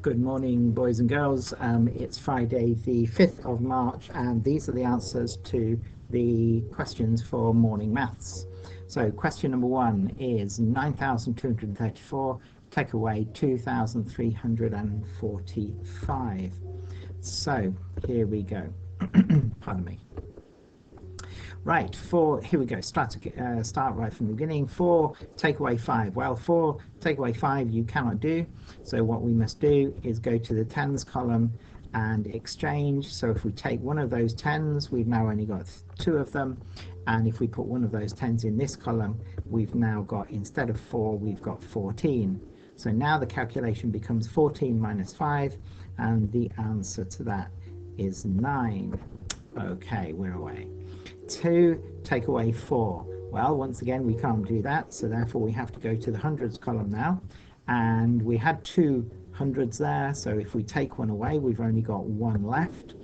Good morning, boys and girls. It's Friday the 5th of March, and these are the answers to the questions for morning maths. So question number 1 is 9,234, take away 2,345. So here we go. Pardon me. Right, here we go. Start right from the beginning. 4, take away 5. Well, 4, take away 5 you cannot do. So what we must do is go to the tens column and exchange. So if we take one of those tens, we've now only got 2 of them. And if we put one of those tens in this column, we've now got, instead of 4, we've got 14. So now the calculation becomes 14 minus 5, and the answer to that is 9. Okay, we're away. 2, take away 4. Well, once again, we can't do that, so therefore we have to go to the hundreds column now. And we had 2 hundreds there, so if we take one away, we've only got 1 left.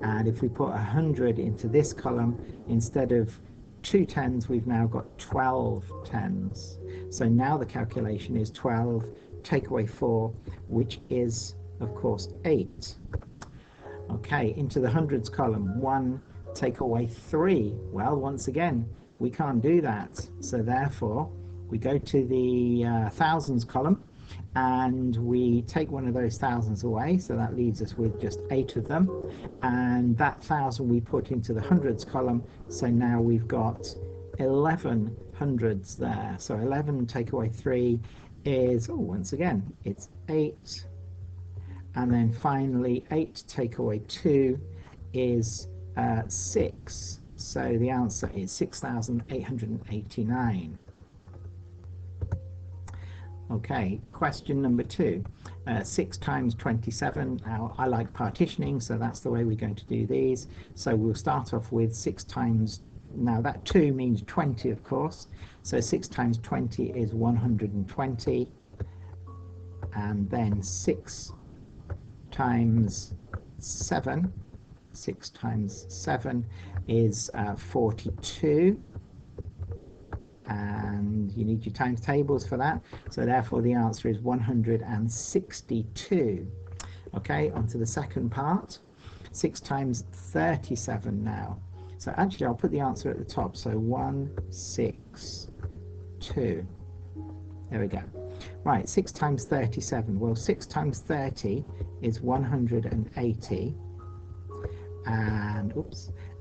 And if we put 100 into this column, instead of 2 tens, we've now got 12 tens. So now the calculation is 12, take away 4, which is, of course, 8. Okay, into the hundreds column, 1, take away 3. Well, once again, we can't do that. So therefore, we go to the thousands column and we take one of those thousands away. So that leaves us with just 8 of them. And that 1,000 we put into the hundreds column. So now we've got 11 hundreds there. So 11 take away 3 is, once again, it's 8. And then finally, 8 take away 2 is 6. So the answer is 6,889. Okay, question number 2. 6 times 27. Now, I like partitioning, so that's the way we're going to do these. So we'll start off with 6 times, now that 2 means 20, of course. So 6 times 20 is 120. And then 6 times 7. 6 times 7 is 42, and you need your times tables for that, so therefore the answer is 162. Okay, on to the second part. 6 times 37 now. So actually I'll put the answer at the top, so 162. There we go. Right, 6 times 37. Well, 6 times 30 is 180.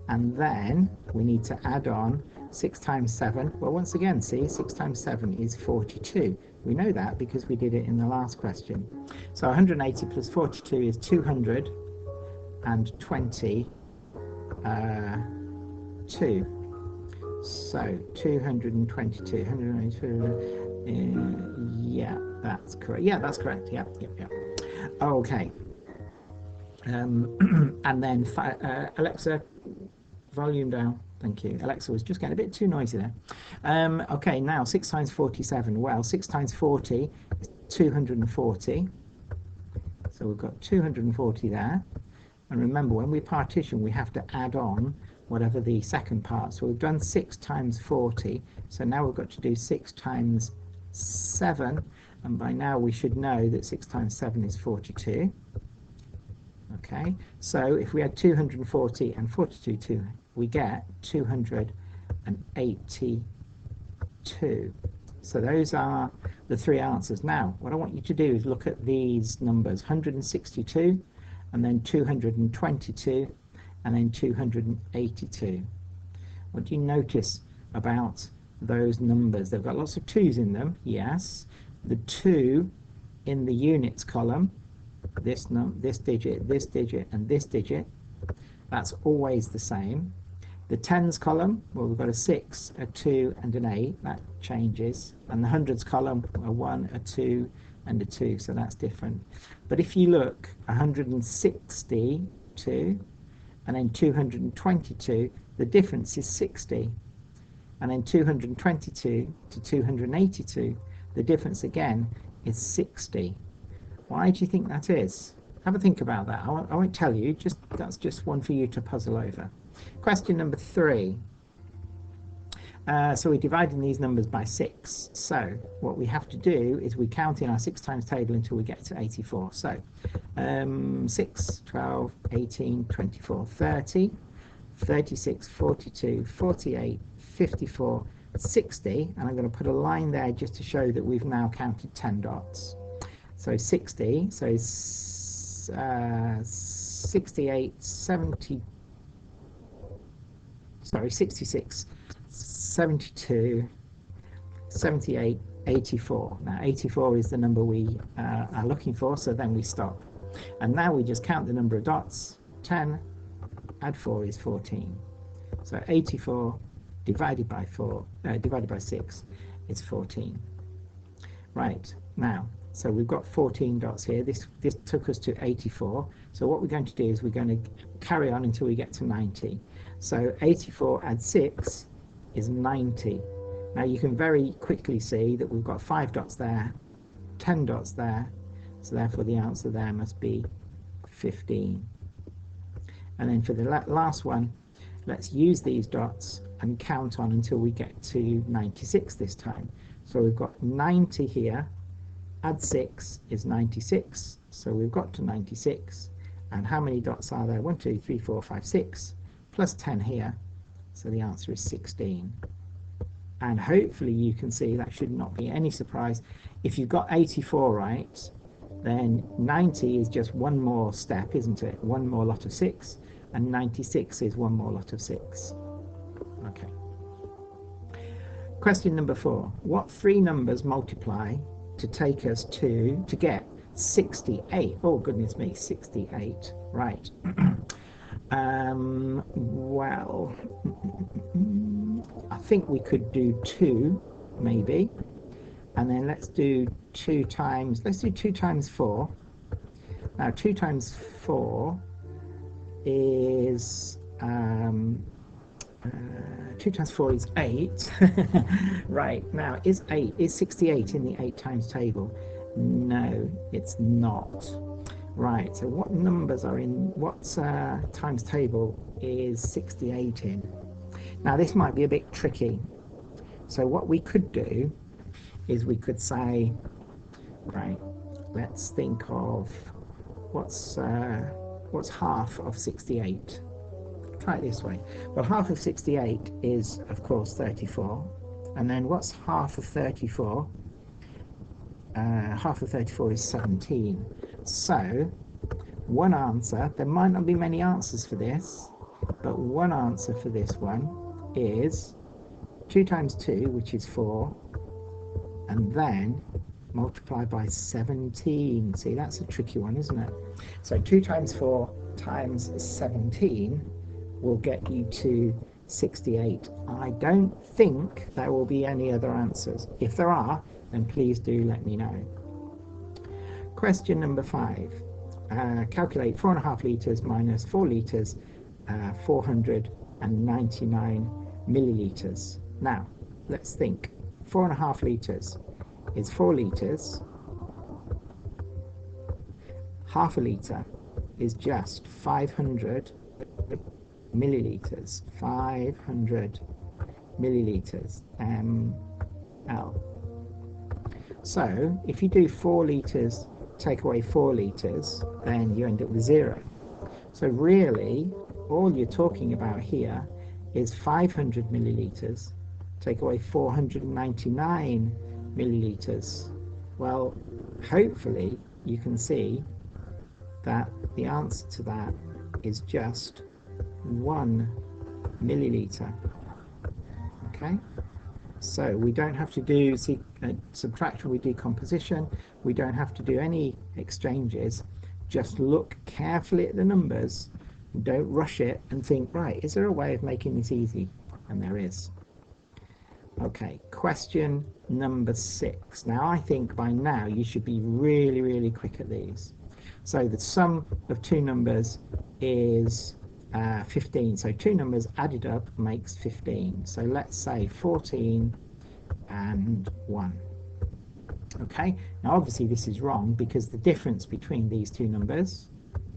And then we need to add on 6 times 7. Well, once again, see, 6 times 7 is 42. We know that because we did it in the last question. So 180 plus 42 is 222. So 222. 122. Yeah, that's correct. Yeah, that's correct. Yeah. Okay. And then Alexa, volume down. Thank you. Alexa was just getting a bit too noisy there. Okay, now 6 times 47. Well, 6 times 40 is 240. So we've got 240 there. And remember, when we partition, we have to add on whatever the second part. So we've done 6 times 40. So now we've got to do 6 times 7. And by now we should know that 6 times 7 is 42. Okay, so if we add 240 and 42, we get 282. So those are the 3 answers. Now, what I want you to do is look at these numbers, 162, and then 222, and then 282. What do you notice about those numbers? They've got lots of 2's in them, yes. The 2 in the units column, this digit, and this digit, that's always the same. The tens column, well, we've got a 6, a 2, and an 8, that changes. And the hundreds column, a 1, a 2, and a 2, so that's different. But if you look, 162 and then 222, the difference is 60. And then 222 to 282, the difference again is 60. Why do you think that is? Have a think about that. I won't tell you, that's just one for you to puzzle over. Question number 3. So we're dividing these numbers by 6. So what we have to do is we count in our 6 times table until we get to 84. So 6, 12, 18, 24, 30, 36, 42, 48, 54, 60. And I'm going to put a line there just to show that we've now counted 10 dots. So 60, so 68, 70, sorry, 66, 72, 78, 84. Now 84 is the number we are looking for, so then we stop. And now we just count the number of dots. 10 add 4 is 14. So 84 divided by 6 is 14. Right, now, so we've got 14 dots here. This took us to 84. So what we're going to do is we're going to carry on until we get to 90. So 84 add 6 is 90. Now you can very quickly see that we've got 5 dots there, 10 dots there, so therefore the answer there must be 15. And then for the last one, let's use these dots and count on until we get to 96 this time. So we've got 90 here, add 6 is 96, so we've got to 96. And how many dots are there? 1, 2, 3, 4, 5, 6, plus 10 here, so the answer is 16. And hopefully you can see that should not be any surprise. If you've got 84 right, then 90 is just one more step, isn't it? One more lot of 6, and 96 is one more lot of 6. Okay. Question number 4. What 3 numbers multiply to take us to get 68? Oh, goodness me, 68. Right. Well, I think we could do 2, maybe. And then let's do 2 times 4. Now 2 times 4 is 2 times 4 is 8. Right, now is 68 in the 8 times table? No, it's not. Right, so what numbers are in what times table is 68 in? Now this might be a bit tricky. So what we could do is we could say, right, let's think of what's half of 68. Try it this way. Well, half of 68 is, of course, 34. And then what's half of 34? Half of 34 is 17. So one answer, there might not be many answers for this, but one answer for this one is 2 times 2, which is 4, and then multiply by 17. See, that's a tricky one, isn't it? So 2 times 4 times 17 will get you to 68. I don't think there will be any other answers. If there are, then please do let me know. Question number 5. Calculate 4.5 litres minus 4 litres, 499 millilitres. Now, let's think. 4.5 litres is 4 litres. Half a litre is just 500 millilitres. 500 millilitres, ml. So if you do 4 litres, take away 4 litres, then you end up with 0. So really, all you're talking about here is 500 millilitres, take away 499 millilitres. Well, hopefully you can see that the answer to that is just 1 milliliter. Okay, so we don't have to do subtraction with decomposition. We don't have to do any exchanges. Just look carefully at the numbers. Don't rush it and think, right, is there a way of making this easy? And there is. Okay, question number 6. Now I think by now you should be really, really quick at these. So the sum of 2 numbers is 15. So 2 numbers added up makes 15. So let's say 14 and 1. Okay, now obviously this is wrong because the difference between these 2 numbers,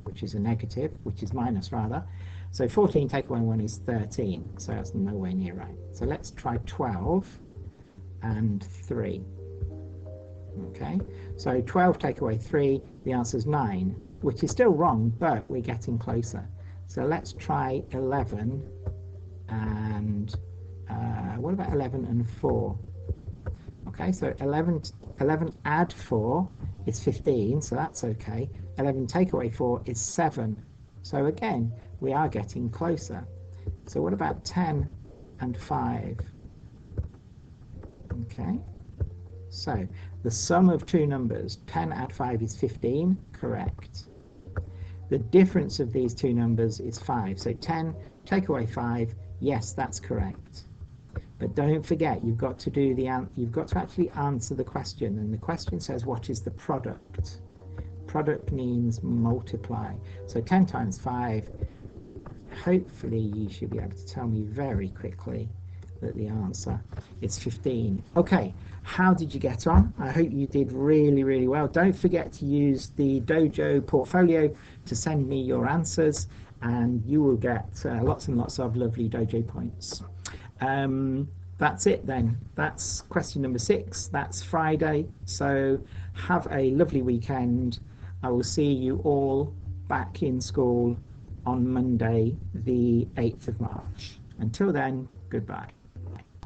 which is a negative, which is minus rather, So 14 take away 1 is 13, so that's nowhere near right. So let's try 12 and 3. Okay, so 12 take away 3, the answer is 9, which is still wrong, but we're getting closer. So let's try 11 and what about 11 and 4? Okay, so 11 add 4 is 15, so that's okay. 11 take away 4 is 7. So again, we are getting closer. So what about 10 and 5? Okay, so the sum of two numbers, 10 add 5 is 15, correct. The difference of these two numbers is 5. So 10 take away 5, yes, that's correct. But don't forget, you've got to actually answer the question, and the question says, what is the product? Product means multiply. So 10 times 5, hopefully you should be able to tell me very quickly that the answer is 15. Okay, how did you get on? I hope you did really, really well. Don't forget to use the Dojo portfolio to send me your answers, and you will get lots and lots of lovely Dojo points. That's it then. That's question number 6. That's Friday. So have a lovely weekend. I will see you all back in school on Monday, the 8th of March. Until then, goodbye.